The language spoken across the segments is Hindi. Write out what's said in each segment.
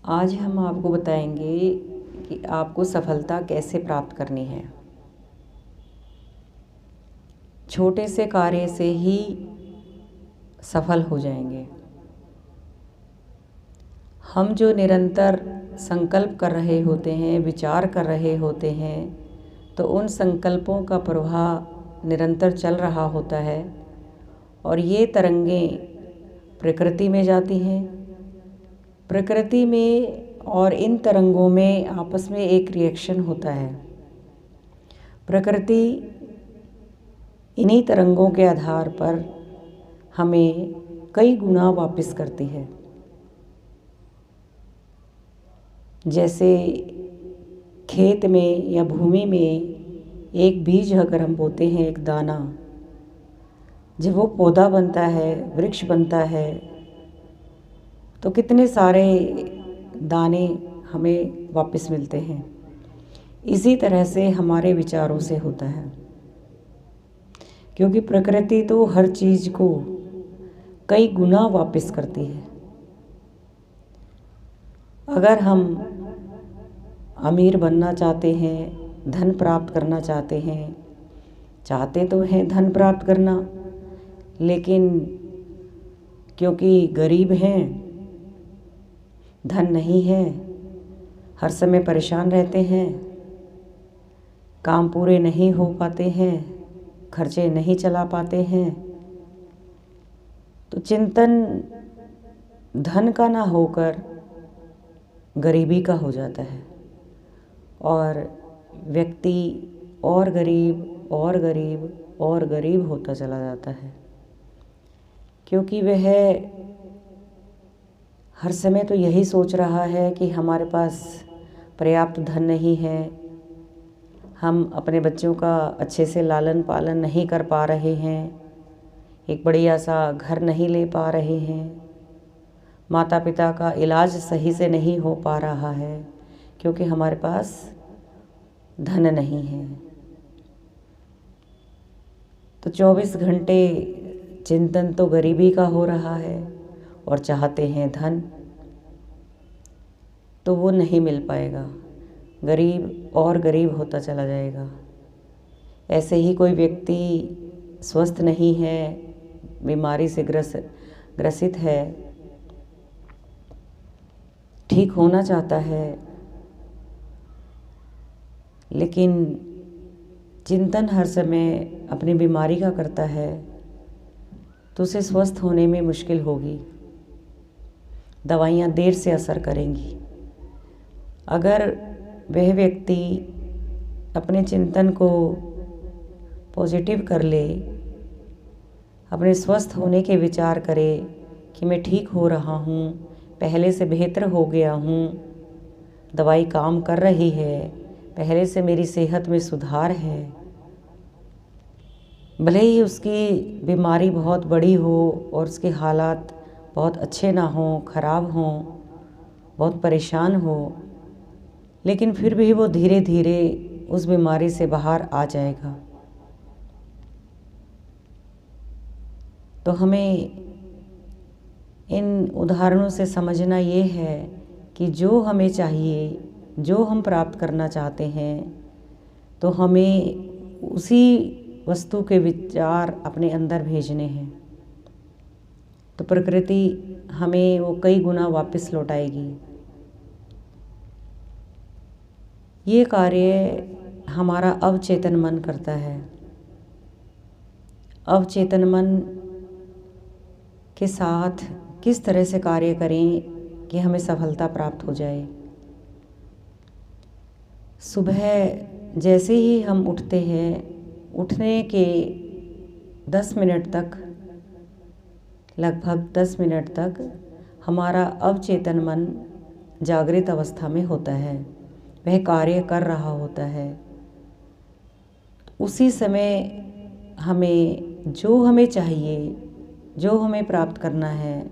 आज हम आपको बताएंगे कि आपको सफलता कैसे प्राप्त करनी है। छोटे से कार्य से ही सफल हो जाएंगे। हम जो निरंतर संकल्प कर रहे होते हैं, विचार कर रहे होते हैं, तो उन संकल्पों का प्रवाह निरंतर चल रहा होता है और ये तरंगें प्रकृति में जाती हैं। प्रकृति में और इन तरंगों में आपस में एक रिएक्शन होता है। प्रकृति इन्हीं तरंगों के आधार पर हमें कई गुना वापस करती है। जैसे खेत में या भूमि में एक बीज अगर हम बोते हैं, एक दाना, जब वो पौधा बनता है, वृक्ष बनता है, तो कितने सारे दाने हमें वापस मिलते हैं। इसी तरह से हमारे विचारों से होता है, क्योंकि प्रकृति तो हर चीज़ को कई गुना वापस करती है। अगर हम अमीर बनना चाहते हैं, धन प्राप्त करना चाहते हैं, चाहते तो हैं धन प्राप्त करना, लेकिन क्योंकि गरीब हैं, धन नहीं है, हर समय परेशान रहते हैं, काम पूरे नहीं हो पाते हैं, खर्चे नहीं चला पाते हैं, तो चिंतन धन का ना होकर गरीबी का हो जाता है और व्यक्ति और गरीब और गरीब और गरीब होता चला जाता है, क्योंकि वह हर समय तो यही सोच रहा है कि हमारे पास पर्याप्त धन नहीं है, हम अपने बच्चों का अच्छे से लालन पालन नहीं कर पा रहे हैं, एक बढ़िया सा घर नहीं ले पा रहे हैं, माता पिता का इलाज सही से नहीं हो पा रहा है, क्योंकि हमारे पास धन नहीं है। तो 24 घंटे चिंतन तो गरीबी का हो रहा है और चाहते हैं धन, तो वो नहीं मिल पाएगा, गरीब और गरीब होता चला जाएगा। ऐसे ही कोई व्यक्ति स्वस्थ नहीं है, बीमारी से ग्रसित है, ठीक होना चाहता है, लेकिन चिंतन हर समय अपनी बीमारी का करता है, तो उसे स्वस्थ होने में मुश्किल होगी, दवाइयाँ देर से असर करेंगी। अगर वह व्यक्ति अपने चिंतन को पॉजिटिव कर ले, अपने स्वस्थ होने के विचार करे कि मैं ठीक हो रहा हूँ, पहले से बेहतर हो गया हूँ, दवाई काम कर रही है, पहले से मेरी सेहत में सुधार है, भले ही उसकी बीमारी बहुत बड़ी हो और उसके हालात बहुत अच्छे ना हों, खराब हों, बहुत परेशान हो, लेकिन फिर भी वो धीरे धीरे उस बीमारी से बाहर आ जाएगा। तो हमें इन उदाहरणों से समझना ये है कि जो हमें चाहिए, जो हम प्राप्त करना चाहते हैं, तो हमें उसी वस्तु के विचार अपने अंदर भेजने हैं, तो प्रकृति हमें वो कई गुना वापस लौटाएगी। ये कार्य हमारा अवचेतन मन करता है। अवचेतन मन के साथ किस तरह से कार्य करें कि हमें सफलता प्राप्त हो जाए। सुबह जैसे ही हम उठते हैं, उठने के 10 मिनट तक, लगभग 10 मिनट तक हमारा अवचेतन मन जागृत अवस्था में होता है, वह कार्य कर रहा होता है। उसी समय हमें जो हमें चाहिए, जो हमें प्राप्त करना है,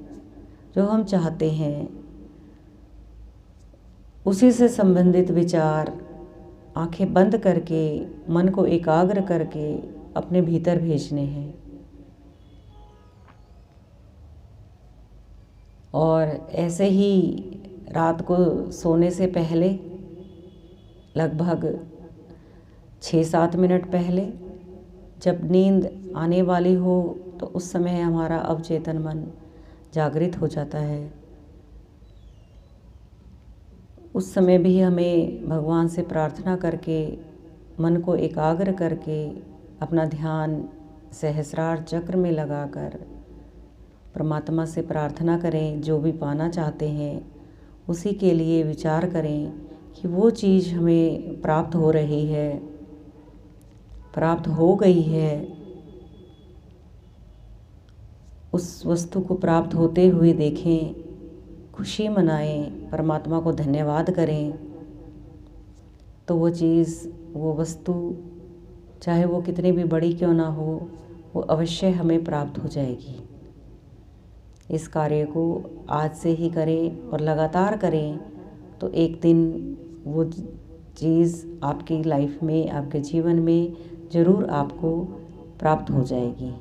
जो हम चाहते हैं, उसी से संबंधित विचार आंखें बंद करके, मन को एकाग्र करके अपने भीतर भेजने हैं। और ऐसे ही रात को सोने से पहले लगभग 6-7 मिनट पहले जब नींद आने वाली हो तो उस समय हमारा अवचेतन मन जागृत हो जाता है। उस समय भी हमें भगवान से प्रार्थना करके, मन को एकाग्र करके, अपना ध्यान सहस्रार चक्र में लगाकर परमात्मा से प्रार्थना करें। जो भी पाना चाहते हैं उसी के लिए विचार करें कि वो चीज़ हमें प्राप्त हो रही है, प्राप्त हो गई है। उस वस्तु को प्राप्त होते हुए देखें, खुशी मनाएं, परमात्मा को धन्यवाद करें, तो वो चीज़, वो वस्तु चाहे वो कितनी भी बड़ी क्यों ना हो, वो अवश्य हमें प्राप्त हो जाएगी। इस कार्य को आज से ही करें और लगातार करें तो एक दिन वो चीज़ आपकी लाइफ में, आपके जीवन में ज़रूर आपको प्राप्त हो जाएगी।